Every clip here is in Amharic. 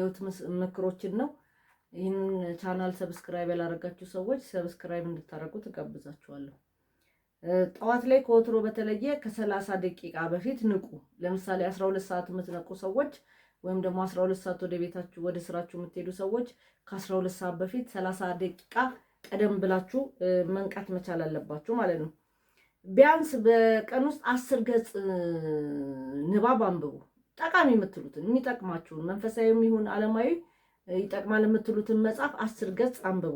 የህይወት ምክሮችን ነው። ይህን ቻናል ሰብስክራይብ ያላረጋችሁ ሰዎች ሰብስክራይብ እንድታረጉ ተጋብዛችኋለሁ። ጠዋት ላይ ከወትሮ በተለየ ከ30 ደቂቃ በፊት ንቁ። ለምሳሌ 12 ሰዓት የምትነቁ ሰዎች ወይም ደግሞ 12 ሰዓት ወደ ቤታችሁ ወደ ስራችሁ የምትሄዱ ሰዎች ከ12 ሰዓት በፊት 30 ደቂቃ ቀደም ብላችሁ መንቃት መቻል አለባችሁ ማለት ነው። ቢያንስ በቀን ውስጥ 10 ገጽ ንባብ አንብቡ። ጠቃሚ የምትሉትን የሚጠቅማችሁን መንፈሳዊም ይሁን ዓለማዊ ይጠቅማል የምትሉትን መጽሐፍ 10 ገጽ አንብቡ።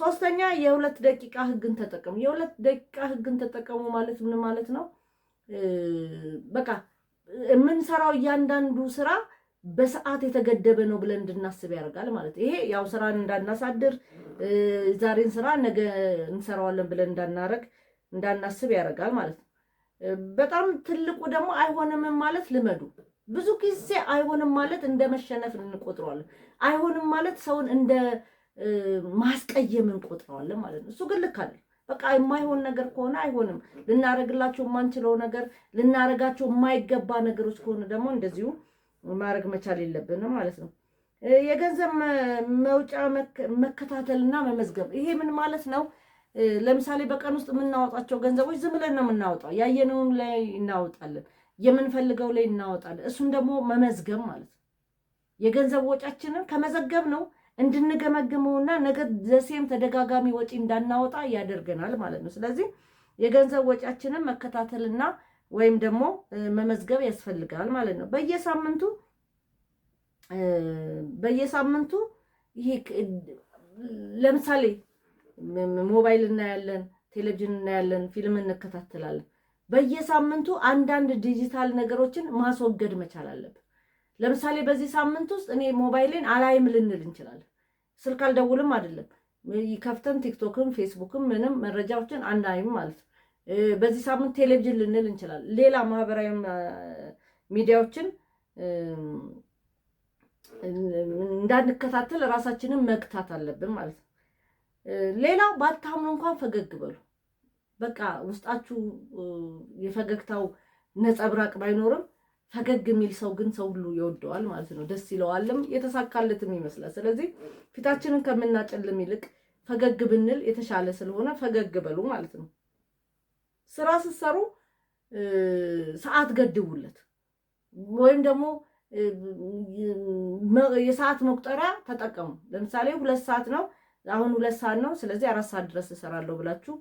ሶስተኛ የ2 ደቂቃ ህግን ተጠቀሙ። የ2 ደቂቃ ህግን ተጠቀሙ ማለት ምን ማለት ነው? በቃ የምንሰራው እያንዳንዱ ስራ በሰዓት የተገደበ ነው ብለን እንድናስብ ያደርጋል ማለት። ይሄ ያው ስራን እንዳናሳድር ዛሬን ስራ ነገ እንሰራዋለን ብለን እንዳናስብ ያደርጋል ማለት ነው። በጣም ትልቁ ደግሞ አይሆንም ማለት ልመዱ። ብዙ ጊዜ አይሆንም ማለት እንደ መሸነፍ እንቆጥረዋለን። አይሆንም ማለት ሰውን እንደ ማስቀየም እንቆጥረዋለን ማለት ነው። እሱ ግን ልክ አይደል። በቃ የማይሆን ነገር ከሆነ አይሆንም። ልናረግላቸው የማንችለው ነገር ልናረጋቸው የማይገባ ነገሮች ከሆነ ደግሞ እንደዚሁ ማድረግ መቻል የለብንም ማለት ነው። የገንዘብ መውጫ መከታተልና መመዝገብ። ይሄ ምን ማለት ነው? ለምሳሌ በቀን ውስጥ የምናወጣቸው ገንዘቦች ዝም ብለን ነው የምናወጣው። ያየነውን ላይ እናወጣለን፣ የምንፈልገው ላይ እናወጣለን። እሱን ደግሞ መመዝገብ ማለት ነው። የገንዘብ ወጫችንን ከመዘገብ ነው እንድንገመግመውና ነገ ዘሴም ተደጋጋሚ ወጪ እንዳናወጣ ያደርገናል ማለት ነው። ስለዚህ የገንዘብ ወጫችንን መከታተልና ወይም ደግሞ መመዝገብ ያስፈልጋል ማለት ነው። በየሳምንቱ ይሄ ለምሳሌ ሞባይል እናያለን፣ ቴሌቪዥን እናያለን፣ ፊልም እንከታተላለን። በየሳምንቱ አንዳንድ ዲጂታል ነገሮችን ማስወገድ መቻል አለብን። ለምሳሌ በዚህ ሳምንት ውስጥ እኔ ሞባይሌን አላይም ልንል እንችላለን። ስልክ አልደውልም አይደለም፣ ከፍተን ቲክቶክም ፌስቡክም ምንም መረጃዎችን አናይም ማለት ነው። በዚህ ሳምንት ቴሌቪዥን ልንል እንችላለን። ሌላ ማህበራዊ ሚዲያዎችን እንዳንከታተል ራሳችንን መግታት አለብን ማለት ነው። ሌላው ባታምኑ እንኳን ፈገግ በሉ። በቃ ውስጣችሁ የፈገግታው ነጸብራቅ ባይኖርም ፈገግ የሚል ሰው ግን ሰው ሁሉ ይወደዋል ማለት ነው። ደስ ይለዋልም የተሳካለትም ይመስላል። ስለዚህ ፊታችንን ከምናጨልም ይልቅ ፈገግ ብንል የተሻለ ስለሆነ ፈገግ በሉ ማለት ነው። ስራ ስትሰሩ ሰዓት ገድቡለት፣ ወይም ደግሞ የሰዓት መቁጠሪያ ተጠቀሙ። ለምሳሌ 2 ሰዓት ነው፣ አሁን 2 ሰዓት ነው፣ ስለዚህ 4 ሰዓት ድረስ እሰራለሁ ብላችሁ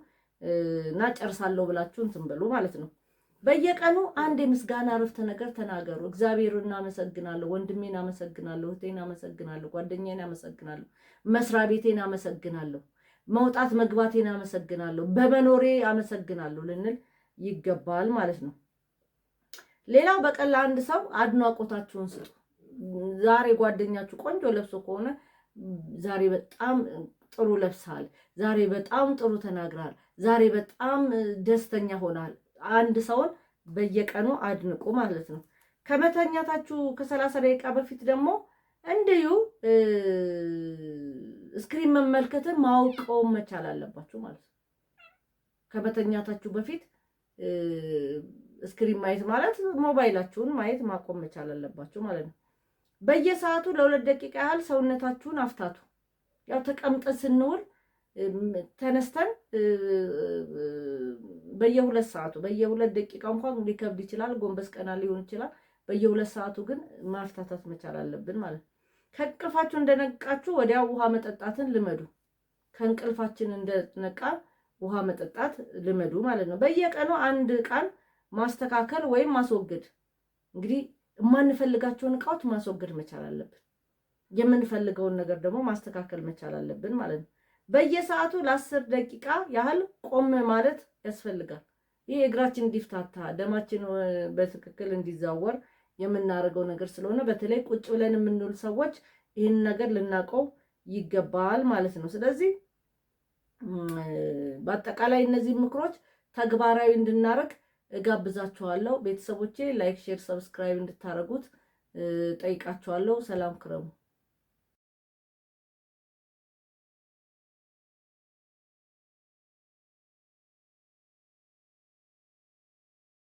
እና ጨርሳለሁ ብላችሁ እንትን በሉ ማለት ነው። በየቀኑ አንድ የምስጋና አረፍተ ነገር ተናገሩ። እግዚአብሔርን አመሰግናለሁ፣ ወንድሜን አመሰግናለሁ፣ እህቴን አመሰግናለሁ፣ ጓደኛዬን አመሰግናለሁ፣ መስሪያ ቤቴን አመሰግናለሁ፣ መውጣት መግባቴን አመሰግናለሁ፣ በመኖሬ አመሰግናለሁ ልንል ይገባል ማለት ነው። ሌላው በቀን ለአንድ ሰው አድናቆታችሁን ስጡ። ዛሬ ጓደኛችሁ ቆንጆ ለብሶ ከሆነ ዛሬ በጣም ጥሩ ለብሰሃል፣ ዛሬ በጣም ጥሩ ተናግረሃል፣ ዛሬ በጣም ደስተኛ ሆናል። አንድ ሰውን በየቀኑ አድንቁ ማለት ነው። ከመተኛታችሁ ከ30 ደቂቃ በፊት ደግሞ እንዲሁ ስክሪን መመልከትን ማውቀው መቻል አለባችሁ ማለት ነው። ከመተኛታችሁ በፊት ስክሪን ማየት ማለት ሞባይላችሁን ማየት ማቆም መቻል አለባችሁ ማለት ነው። በየሰዓቱ ለ2 ደቂቃ ያህል ሰውነታችሁን አፍታቱ። ያው ተቀምጠን ስንውል ተነስተን በየ2 ሰዓቱ በየ2 ደቂቃ እንኳን ሊከብድ ይችላል፣ ጎንበስ ቀና ሊሆን ይችላል። በየ2 ሰዓቱ ግን ማፍታታት መቻል አለብን ማለት ነው። ከእንቅልፋችሁ እንደነቃችሁ ወዲያው ውሃ መጠጣትን ልመዱ። ከእንቅልፋችን እንደነቃ ውሃ መጠጣት ልመዱ ማለት ነው። በየቀኑ አንድ ዕቃን ማስተካከል ወይም ማስወገድ። እንግዲህ የማንፈልጋቸውን ዕቃዎች ማስወገድ መቻል አለብን። የምንፈልገውን ነገር ደግሞ ማስተካከል መቻል አለብን ማለት ነው። በየሰዓቱ ለ10 ደቂቃ ያህል ቆም ማለት ያስፈልጋል። ይሄ እግራችን እንዲፍታታ ደማችን በትክክል እንዲዛወር የምናደርገው ነገር ስለሆነ በተለይ ቁጭ ብለን የምንውል ሰዎች ይህን ነገር ልናውቀው ይገባል ማለት ነው። ስለዚህ በአጠቃላይ እነዚህ ምክሮች ተግባራዊ እንድናደርግ እጋብዛችኋለሁ። ቤተሰቦቼ ላይክ፣ ሼር፣ ሰብስክራይብ እንድታደርጉት ጠይቃችኋለሁ። ሰላም ክረሙ።